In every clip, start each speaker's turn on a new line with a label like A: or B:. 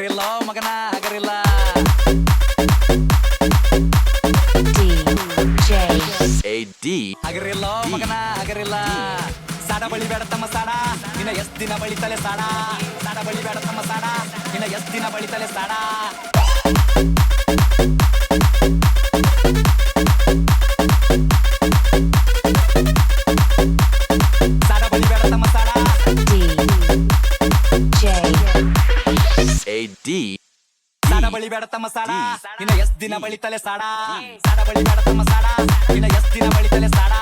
A: ಹಗರಿಲ್ಲ ಮಗನ ಹಗರಿಲ್ಲ ಹಗರಿಲ್ಲ ಮಗನ ಹಗರಿಲ್ಲ ಸಾಡ ಬಳಿ ಬೇಡ ತಮ್ಮ ಸಾಡ ಇನ್ನ ಎಷ್ಟ್ ದಿನ ಬಳಿತಲೆ ಸಾಡ ಸಾಡ ಬಳಿ ಬೇಡ ತಮ್ಮ ಸಾಡ ಇನ್ನ ಎಷ್ಟ್ ದಿನ ಬಳಿತಲೆ ಸಾಡ ಸಾಡ ಬಳಿ ಬೇಡ ತಮ್ಮ ಸಾಡ ಸಾಡ ಬಳಿ ಬೇಡ ತಮ್ಮ ಸಾಡ ಇನ್ನ ಎಷ್ಟ್ ದಿನ ಬಳಿತಲೆ ಸಾಡ ಸಾಡ ಬಳಿ ಬೇಡ ತಮ್ಮ ಸಾಡ ಇನ್ನ ಎಷ್ಟ್ ದಿನ ಬಳಿತಲೆ ಸಾಡ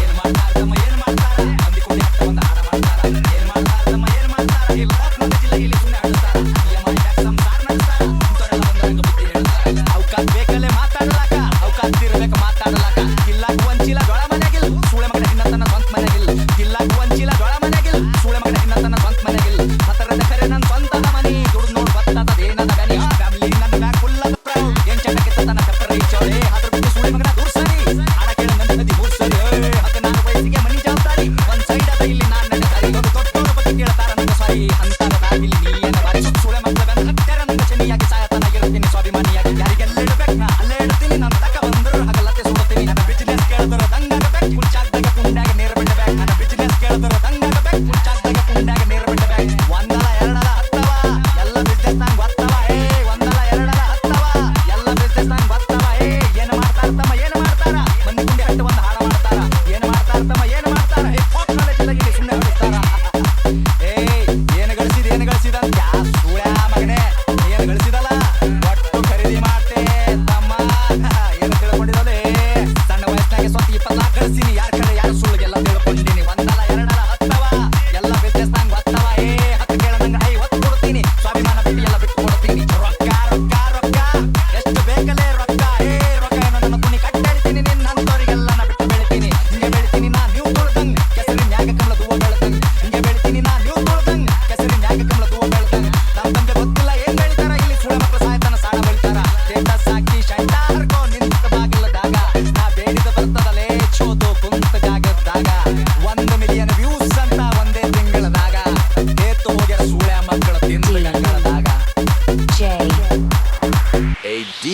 A: ಏನ್ ಮಾಡ್ತಾರ ತಮ್ಮ ಏನ್ ಮಾಡ್ತಾರ ಮಂದಿ ಕೂಡಿ ಹಟ್ಟ ಬಂದ ಹಾಡ ಮಾಡ್ತಾರ ಏನ್ ಮಾಡ್ತಾರ ತಮ್ಮ ಏನ್ ಮಾಡ್ತಾರ ಇಲ್ಲ ನನ್ನ ಜಿಲ್ಲ ಇಲ್ಲಿ ಸುಮ್ಮನೆ ಆಡ್ತಾರ EMI ಟ್ಯಾಕ್ಸ್ ಸಂಸಾರ ನಡೆಸ್ತಾರ ಇಂಥವರೆಲ್ಲ ಬಂದಂಗ ಬುದ್ಧಿ ಹೇಳ್ತಾರ ಅವಕಾಶ ಬೇಕಲ್ಲೇ ಮಾತಾಡಲಾಕ ಅವಕಾಶ ಇರ್ಬೇಕು ಮಾತಾಡಲಾಕ ತಿಲ್ಲಾಕ ಒಂಚಿಲ ದೊಳ ಮನೆಗಿಲ್ ಸೂಳೆ ಮಗನ ಇನ್ನತನ ಸ್ವಂತ ಮನೆಗಿಲ್ ತಿಲ್ಲಾಕ ಒಂಚಿಲ ದೊಳ ಮನೆಗಿಲ್ ಸೂಳೆ ಮಗನ ಇನ್ನತನ ಸ್ವಂತ ಮನೆಗಿಲ್ ಹತರದ ಖರೆ ನನ್ ಸ್ವಂತದ ಮನಿ ದುಡ್ದು ನೋಡ್ ಬತ್ತದ ಏನದ ಗನಿ ಫ್ಯಾಮಿಲಿ ನನ್ನ ಬ್ಯಾಗ್ ಫುಲ್ ಅದ ಪ್ರೌಡ್ ಏನ್ ಚಟಕ್ಕೆ ತನ ಪೆಪ್ಪರ್ ಚೌಡೆ ಅದ್ರ ಬಿಟ್ಟು ಸೂಳೆ ಮಗನ ದೂರ ಸರಿ ಆಡ ಕೇಳ ನನ್ನ ನದಿ ಮೂರ್ ಸರಿ 14 ವಯಸ್ಸಿಗೆ ಮನಿ ಜವಾಬ್ದಾರಿ ಒಂದ್ ಸೈಡ್ ಅದ ಇಲ್ಲಿ ನಾನ್ ನಡೆದಾರಿ ದೊಡ್ಡೋರ ಬಗ್ಗೆ ಕೇಳ್ತಾರ ನಂಗ ಸಾರಿ ಅಂತರದಾಗಿಲ್ಲಿ ನೀ ಏನ ಬಾರಿ ಸೂಳೆ ಮಕ್ಕಳ ಬೆನ್ನ ಹತ್ತರ ನಂಗ ಶನಿಯಾಗಿ ಸಾಯತನ ಇರ್ತೀನಿ ಸ್ವಾಭಿಮಾನಿಯಾಗಿ ಯಾರಿಗೆಲ್ಲ ಇಡ್ಬೇಕು ನಾ ಅಲ್ಲೇ ಇಡ್ತೀನಿ ನನ್ನ ತಕ ಬಂದ್ರು ಹಗಲತ್ತೆ ಸುಡ್ತೀನಿ ನನ್ನ ಬಿಸಿನೆಸ್ ಕೇಳಿದ್ರು ದಂಗಾಗಬೇಕು ಕುಂಚಾಕ್ದಾಗ ಕುಂಡಾಗ ನೇರ ಬಿಡಬೇಕು ನನ್ನ ಬಿಸಿನೆಸ್ ಕೇಳಿದ್ರು ದಂಗಾಗಬೇಕು ಕುಂಚಾಕ್ದಾಗ ಕುಂಡಾಗ ನೇರ ಬಿಡಬೇಕು ಒಂದಲ್ಲ ಎರಡಲ್ಲ ಹತ್ತವ ಎಲ್ಲ ಬಿಸ್ನೆಸ್ ನಂಗೆ ಗೊತ್ತವ ಒಂದಲ್ಲ ಎರಡಲ್ಲ ಹತ್ತವ ಎಲ್ಲ ಬಿಸ್ನೆಸ್ ನಂಗೆ ಗೊತ್ತವ ಏನ್ ಮಾಡ್ತಾರ ತಮ್ಮ ಏನ್ ಮಾಡ್ತಾರ ಮಂದಿ ಕುಂಡಿ ಹಟ್ಟ ಬಂದ ಹಾಡ ಮಾಡ್ತಾರ ಏನ್ ಮಾಡ್ತಾರ ತಮ್ಮ ಏನ್ ಮಾಡ್ತಾರ ಹಿಪ್ ನಾಲೆಜ್ ಇಲ್ಲ ಇಲ್ಲಿ ಸುಮ್ಮನೆ ಹೊಡಿಸ್ತಾರ ಏನ್ ಗಳಿಸಿದ ಅಂತ ಸೂಳ್ಯ ಮಗನೇ ಏನ್ ಗಳಿಸಿದಲ್ಲ ಒಟ್ಟು ಖರೀದಿ ಮಾಡ್ತೆ ತಮ್ಮ ಏನ್ ತಿಳ್ಕೊಂಡಿದಲೆ ಸಣ್ಣ ವಯಸ್ಸಿನಾಗೆ ಸ್ವತ್ತು 24 ಗಳಿಸಿನಿ ಯಾರ ಕಡೆ ಯಾರು ಸುಳ್ಳಿಗೆಲ್ಲ ತಿಳ್ಕೊಂಡಿನಿ ಒಂದಲ್ಲ ಎರಡಲ್ಲ ಹತ್ತವ ಎಲ್ಲ ಬಿಸ್ನೆಸ್ ನಂಗೆ ಗೊತ್ತವ ಹತ್ತು ಕೇಳ ನಂಗೆ 50 ಕೊಡ್ತೀನಿ ಸ್ವಾಭಿಮಾನ ಬಿಟ್ಟು ಎಲ್ಲ ಬಿಟ್ಟು ಕೊಡ್ತೀನಿ ರೊಕ್ಕ ರೊಕ್ಕ ರೊಕ್ಕ ಎಷ್ಟು ಬೇಕಲೇ ರೊಕ್ಕ ರೊಕ್ಕ ಏನೋ ನನ್ನ ಕುಣಿ ಕಟ್ಟೆಳ್ತೀನಿ ನಿನ್ನಂತವರಿಗೆಲ್ಲ ನಾ ಬಿಟ್ಟು ಬೆಳಿತೀನಿ ಹಿಂಗೆ ಬೆಳಿತೀನಿ ನಾ ನೀವು ತುಳ್ದಂಗ್ ಕೆಸರಿನ ಯಾಕೆ ಕಮಲ ದೂವ ಬೆಳ್ದಂಗ್ ಹಿಂಗೆ ಬೆಳಿತೀನಿ ನಾ ನೀವು ತುಳ್ದಂಗ್ ಕೆಸರಿನ ಯಾಕೆ ಕಮಲ ದೂವ ಬೆಳ್ದಂಗ್ ನಮ್ ತಮ್ಗೆ ಗೊತ್ತಿಲ್ಲ ಏನ್ ಬೆಳಿತಾರ ಇಲ್ಲಿ ಸುಳ್ಳ ಮಕ್ಕಳ ಸಾಯ್ತಾನ ಸಾಡ ಬೆಳಿತಾರ ಸ್ಟೇಟಸ್ ಹಾಕಿ ಶಂಟ ಹರ್ಕೋ ನಿಂತ ಬಾಗಿಲದಾಗ ನಾ ಬೇಡಿದ ಬರ್ತದಲೇ ಚೋದು ಕುಂತ ಜಾಗದಾಗ 1 ಮಿಲಿಯನ್ ವ್ಯೂಸ್ ಅಂತ ಒಂದೇ ತಿಂಗಳದಾಗ ಏತು ಹೋಗ್ಯಾರ ಸುಳ್ಳ ಮಕ್ಕಳ ತಿಂದ ಗಂಗಳದಾಗ D